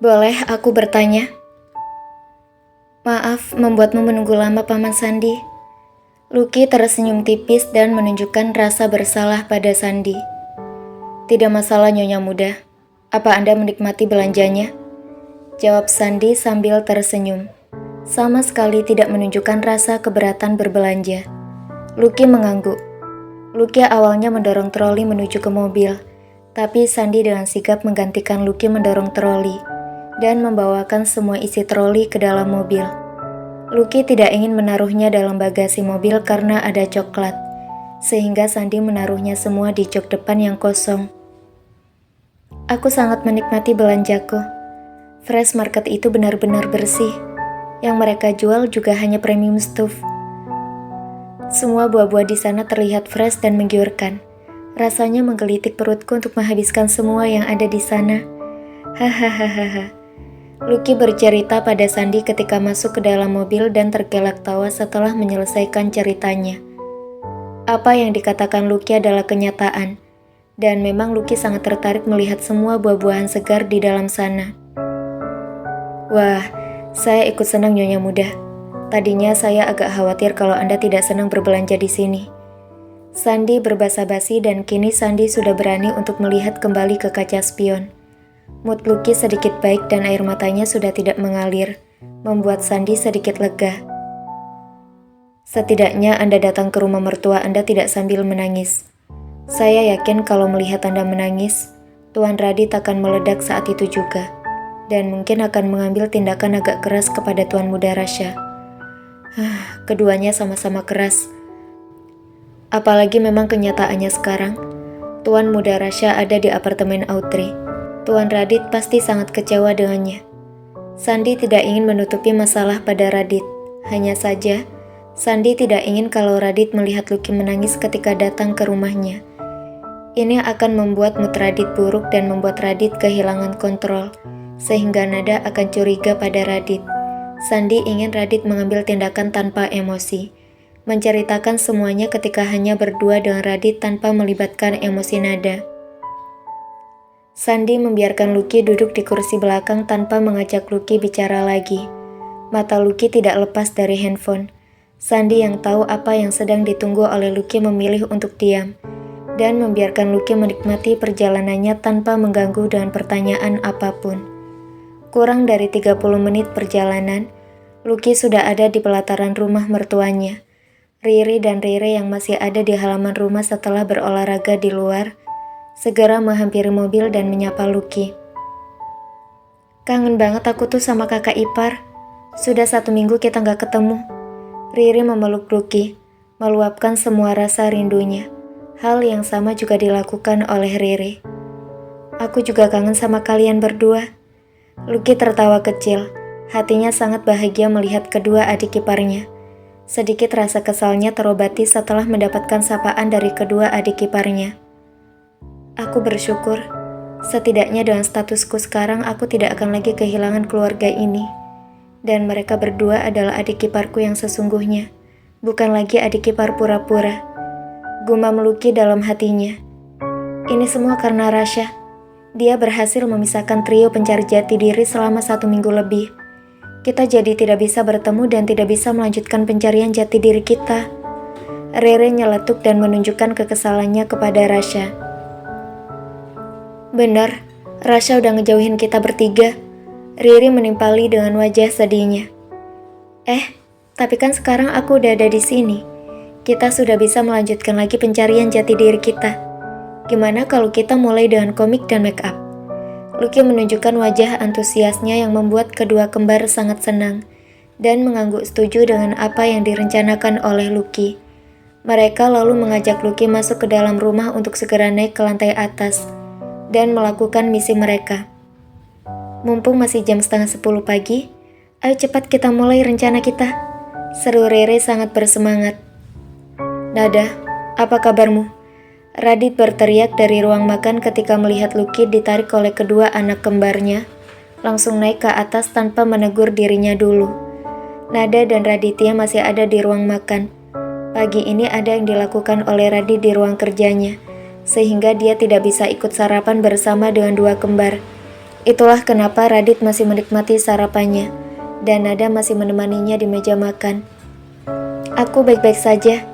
Boleh aku bertanya? Maaf membuatmu menunggu lama, Paman Sandi. Lucky tersenyum tipis dan menunjukkan rasa bersalah pada Sandi. Tidak masalah, Nyonya Muda. Apa Anda menikmati belanjanya? Jawab Sandi sambil tersenyum. Sama sekali tidak menunjukkan rasa keberatan berbelanja. Lucky mengangguk. Lucky awalnya mendorong troli menuju ke mobil, tapi Sandi dengan sigap menggantikan Lucky mendorong troli dan membawakan semua isi troli ke dalam mobil. Lucky tidak ingin menaruhnya dalam bagasi mobil karena ada coklat, sehingga Sandi menaruhnya semua di jok depan yang kosong. Aku sangat menikmati belanjaku. Fresh Market itu benar-benar bersih. Yang mereka jual juga hanya premium stuff. Semua buah-buah di sana terlihat fresh dan menggiurkan. Rasanya menggelitik perutku untuk menghabiskan semua yang ada di sana. Hahaha. Lucky bercerita pada Sandi ketika masuk ke dalam mobil dan tergelak tawa setelah menyelesaikan ceritanya. Apa yang dikatakan Lucky adalah kenyataan, dan memang Lucky sangat tertarik melihat semua buah-buahan segar di dalam sana. Wah, saya ikut senang Nyonya Muda. Tadinya saya agak khawatir kalau Anda tidak senang berbelanja di sini. Sandi berbasa-basi dan kini Sandi sudah berani untuk melihat kembali ke kaca spion. Mood Lucky sedikit baik dan air matanya sudah tidak mengalir, membuat Sandi sedikit lega. Setidaknya Anda datang ke rumah mertua Anda tidak sambil menangis. Saya yakin kalau melihat Anda menangis, Tuan Radit akan meledak saat itu juga, dan mungkin akan mengambil tindakan agak keras kepada Tuan Muda Rasha. Keduanya sama-sama keras. Apalagi memang kenyataannya sekarang, Tuan Muda Rasha ada di apartemen Autry. Tuan Radit pasti sangat kecewa dengannya. Sandi tidak ingin menutupi masalah pada Radit. Hanya saja, Sandi tidak ingin kalau Radit melihat Lucky menangis ketika datang ke rumahnya. Ini akan membuat mood Radit buruk dan membuat Radit kehilangan kontrol, sehingga Nada akan curiga pada Radit. Sandi ingin Radit mengambil tindakan tanpa emosi, menceritakan semuanya ketika hanya berdua dengan Radit tanpa melibatkan emosi Nada. Sandi membiarkan Lucky duduk di kursi belakang tanpa mengajak Lucky bicara lagi. Mata Lucky tidak lepas dari handphone. Sandi yang tahu apa yang sedang ditunggu oleh Lucky memilih untuk diam, dan membiarkan Lucky menikmati perjalanannya tanpa mengganggu dengan pertanyaan apapun. Kurang dari 30 menit perjalanan, Lucky sudah ada di pelataran rumah mertuanya. Riri dan Rere yang masih ada di halaman rumah setelah berolahraga di luar, segera menghampiri mobil dan menyapa Lucky. Kangen banget aku tuh sama kakak ipar. Sudah 1 minggu kita gak ketemu. Riri memeluk Lucky, meluapkan semua rasa rindunya. Hal yang sama juga dilakukan oleh Riri. Aku juga kangen sama kalian berdua. Lucky tertawa kecil. Hatinya sangat bahagia melihat kedua adik iparnya. Sedikit rasa kesalnya terobati setelah mendapatkan sapaan dari kedua adik iparnya. Aku bersyukur, setidaknya dengan statusku sekarang aku tidak akan lagi kehilangan keluarga ini. Dan mereka berdua adalah adik iparku yang sesungguhnya, bukan lagi adik ipar pura-pura. Gumam Lucky dalam hatinya. Ini semua karena Rasha. Dia berhasil memisahkan trio pencari jati diri selama 1 minggu lebih. Kita jadi tidak bisa bertemu dan tidak bisa melanjutkan pencarian jati diri kita. Rere nyeletuk dan menunjukkan kekesalannya kepada Rasha. Benar, Rasha udah ngejauhin kita bertiga. Riri menimpali dengan wajah sedihnya. Tapi kan sekarang aku udah ada di sini. Kita sudah bisa melanjutkan lagi pencarian jati diri kita. Gimana kalau kita mulai dengan komik dan make up? Lucky menunjukkan wajah antusiasnya yang membuat kedua kembar sangat senang dan mengangguk setuju dengan apa yang direncanakan oleh Lucky. Mereka lalu mengajak Lucky masuk ke dalam rumah untuk segera naik ke lantai atas dan melakukan misi mereka. Mumpung masih jam 9:30 pagi, ayo cepat kita mulai rencana kita. Seru Rere sangat bersemangat. Nada, apa kabarmu? Radit berteriak dari ruang makan ketika melihat Lucky ditarik oleh kedua anak kembarnya, langsung naik ke atas tanpa menegur dirinya dulu. Nada dan Raditya masih ada di ruang makan. Pagi ini ada yang dilakukan oleh Radit di ruang kerjanya, sehingga dia tidak bisa ikut sarapan bersama dengan dua kembar. Itulah kenapa Radit masih menikmati sarapannya, dan Nada masih menemaninya di meja makan. Aku baik-baik saja,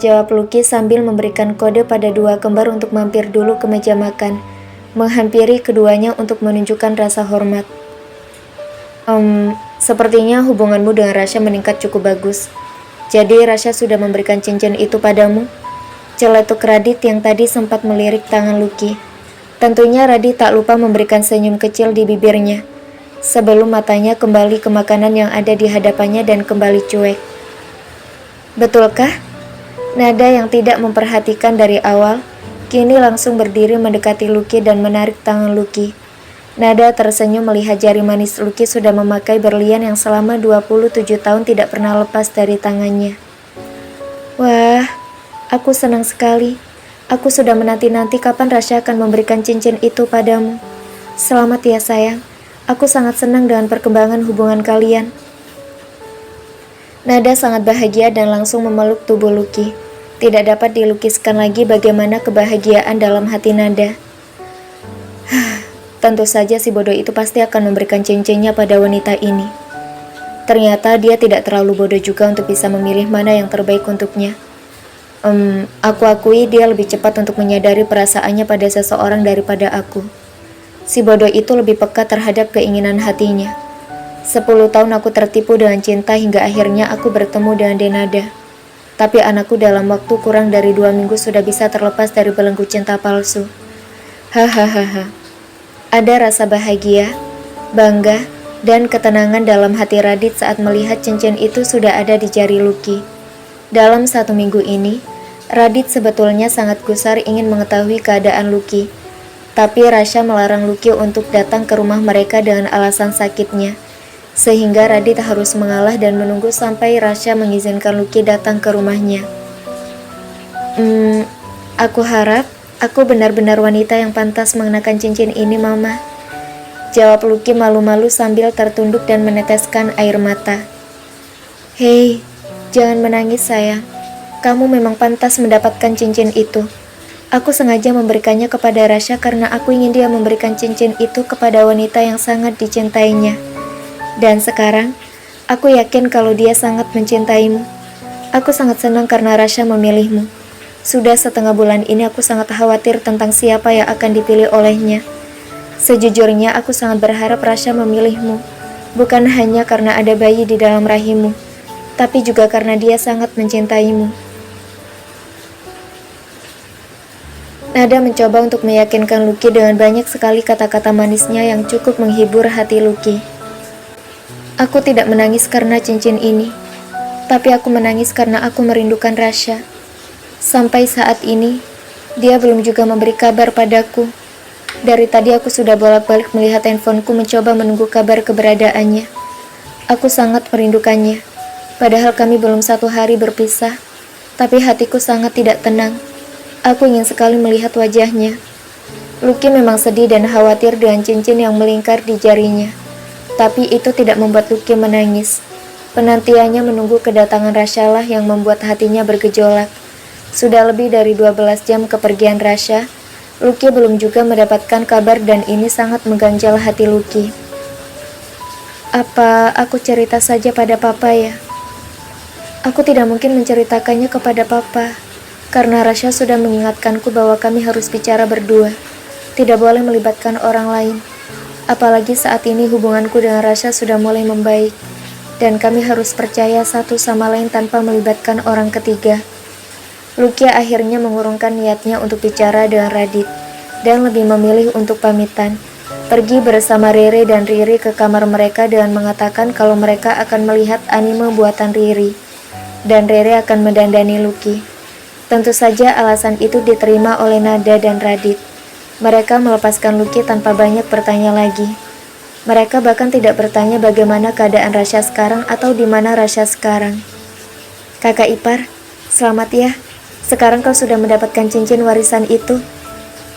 jawab Lucky sambil memberikan kode pada dua kembar untuk mampir dulu ke meja makan, menghampiri keduanya untuk menunjukkan rasa hormat. Sepertinya hubunganmu dengan Rasha meningkat cukup bagus. Jadi Rasha sudah memberikan cincin itu padamu? Celetuk Radit yang tadi sempat melirik tangan Lucky. Tentunya Radit tak lupa memberikan senyum kecil di bibirnya, sebelum matanya kembali ke makanan yang ada di hadapannya dan kembali cuek. Betulkah? Nada yang tidak memperhatikan dari awal, kini langsung berdiri mendekati Lucky dan menarik tangan Lucky. Nada tersenyum melihat jari manis Lucky sudah memakai berlian yang selama 27 tahun tidak pernah lepas dari tangannya. Wah, aku senang sekali. Aku sudah menanti-nanti kapan Rasha akan memberikan cincin itu padamu. Selamat ya sayang, aku sangat senang dengan perkembangan hubungan kalian. Nada sangat bahagia dan langsung memeluk tubuh Lucky. Tidak dapat dilukiskan lagi bagaimana kebahagiaan dalam hati Nada. Tentu saja si bodoh itu pasti akan memberikan cincinnya pada wanita ini. Ternyata dia tidak terlalu bodoh juga untuk bisa memilih mana yang terbaik untuknya. Aku akui dia lebih cepat untuk menyadari perasaannya pada seseorang daripada aku. Si bodoh itu lebih peka terhadap keinginan hatinya. 10 tahun aku tertipu dengan cinta hingga akhirnya aku bertemu dengan Denada. Tapi anakku dalam waktu kurang dari 2 minggu sudah bisa terlepas dari belenggu cinta palsu. Hahaha. Ada rasa bahagia, bangga, dan ketenangan dalam hati Radit saat melihat cincin itu sudah ada di jari Lucky. Dalam 1 minggu ini, Radit sebetulnya sangat gusar ingin mengetahui keadaan Lucky. Tapi Rasha melarang Lucky untuk datang ke rumah mereka dengan alasan sakitnya. Sehingga Radit harus mengalah dan menunggu sampai Rasha mengizinkan Lucky datang ke rumahnya. Aku harap aku benar-benar wanita yang pantas mengenakan cincin ini, Mama. Jawab Lucky malu-malu sambil tertunduk dan meneteskan air mata. Hei, jangan menangis sayang, kamu memang pantas mendapatkan cincin itu. Aku sengaja memberikannya kepada Rasha karena aku ingin dia memberikan cincin itu kepada wanita yang sangat dicintainya. Dan sekarang, aku yakin kalau dia sangat mencintaimu. Aku sangat senang karena Rasha memilihmu. Sudah 1/2 bulan ini aku sangat khawatir tentang siapa yang akan dipilih olehnya. Sejujurnya aku sangat berharap Rasha memilihmu, bukan hanya karena ada bayi di dalam rahimmu, tapi juga karena dia sangat mencintaimu. Nada mencoba untuk meyakinkan Lucky dengan banyak sekali kata-kata manisnya yang cukup menghibur hati Lucky. Aku tidak menangis karena cincin ini, tapi aku menangis karena aku merindukan Rasha. Sampai saat ini, dia belum juga memberi kabar padaku. Dari tadi aku sudah bolak-balik melihat handphoneku mencoba menunggu kabar keberadaannya. Aku sangat merindukannya. Padahal kami belum 1 hari berpisah, tapi hatiku sangat tidak tenang. Aku ingin sekali melihat wajahnya. Lucky memang sedih dan khawatir dengan cincin yang melingkar di jarinya. Tapi itu tidak membuat Lucky menangis. Penantiannya menunggu kedatangan Rasha lah yang membuat hatinya bergejolak. Sudah lebih dari 12 jam kepergian Rasha, Lucky belum juga mendapatkan kabar dan ini sangat mengganjal hati Lucky. Apa aku cerita saja pada Papa ya? Aku tidak mungkin menceritakannya kepada Papa, karena Rasha sudah mengingatkanku bahwa kami harus bicara berdua, tidak boleh melibatkan orang lain. Apalagi saat ini hubunganku dengan Rasha sudah mulai membaik, dan kami harus percaya satu sama lain tanpa melibatkan orang ketiga. Lucky akhirnya mengurungkan niatnya untuk bicara dengan Radit, dan lebih memilih untuk pamitan, pergi bersama Rere dan Riri ke kamar mereka dengan mengatakan kalau mereka akan melihat anime buatan Riri, dan Rere akan mendandani Lucky. Tentu saja alasan itu diterima oleh Nada dan Radit. Mereka melepaskan Lucky tanpa banyak bertanya lagi. Mereka bahkan tidak bertanya bagaimana keadaan Rasha sekarang atau di mana Rasha sekarang. Kakak ipar, selamat ya. Sekarang kau sudah mendapatkan cincin warisan itu,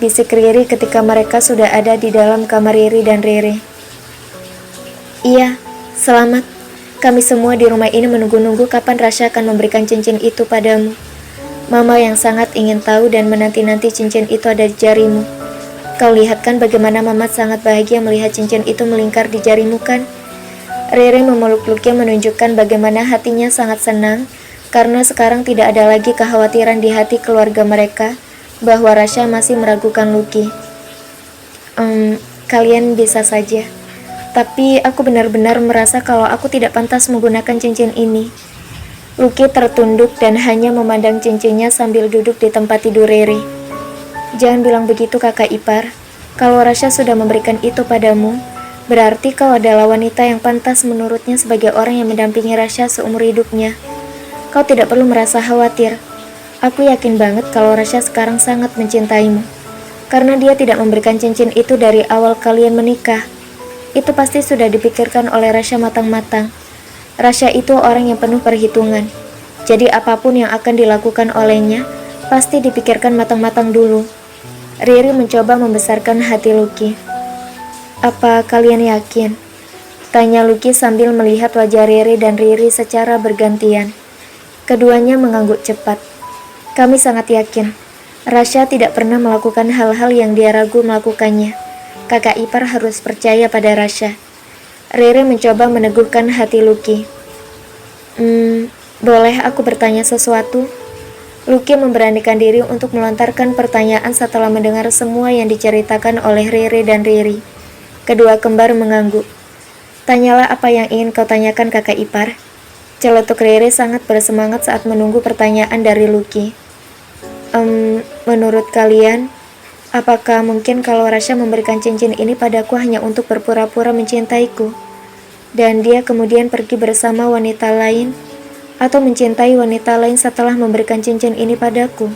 bisik Riri ketika mereka sudah ada di dalam kamar Riri dan Rere. Iya, selamat. Kami semua di rumah ini menunggu-nunggu kapan Rasha akan memberikan cincin itu padamu. Mama yang sangat ingin tahu dan menanti-nanti cincin itu ada di jarimu. Kau lihat kan bagaimana Mamat sangat bahagia melihat cincin itu melingkar di jarimu kan? Riri memeluk Lucky menunjukkan bagaimana hatinya sangat senang karena sekarang tidak ada lagi kekhawatiran di hati keluarga mereka bahwa Rasha masih meragukan Lucky. Kalian bisa saja. Tapi aku benar-benar merasa kalau aku tidak pantas menggunakan cincin ini. Lucky tertunduk dan hanya memandang cincinnya sambil duduk di tempat tidur Riri. Jangan bilang begitu kakak ipar. Kalau Rasha sudah memberikan itu padamu, berarti kau adalah wanita yang pantas menurutnya sebagai orang yang mendampingi Rasha seumur hidupnya. Kau tidak perlu merasa khawatir. Aku yakin banget kalau Rasha sekarang sangat mencintaimu. Karena dia tidak memberikan cincin itu dari awal kalian menikah. Itu pasti sudah dipikirkan oleh Rasha matang-matang. Rasha itu orang yang penuh perhitungan. Jadi apapun yang akan dilakukan olehnya, pasti dipikirkan matang-matang dulu. Riri mencoba membesarkan hati Lucky. Apa kalian yakin? Tanya Lucky sambil melihat wajah Riri dan Riri secara bergantian. Keduanya mengangguk cepat. Kami sangat yakin. Rasha tidak pernah melakukan hal-hal yang dia ragu melakukannya. Kakak ipar harus percaya pada Rasha. Riri mencoba meneguhkan hati Lucky. Boleh aku bertanya sesuatu? Lucky memberanikan diri untuk melontarkan pertanyaan setelah mendengar semua yang diceritakan oleh Riri dan Riri. Kedua kembar mengangguk. Tanyalah apa yang ingin kau tanyakan kakak ipar. Celetuk Riri sangat bersemangat saat menunggu pertanyaan dari Lucky. Menurut kalian, apakah mungkin kalau Rasha memberikan cincin ini padaku hanya untuk berpura-pura mencintaiku, dan dia kemudian pergi bersama wanita lain, atau mencintai wanita lain setelah memberikan cincin ini padaku?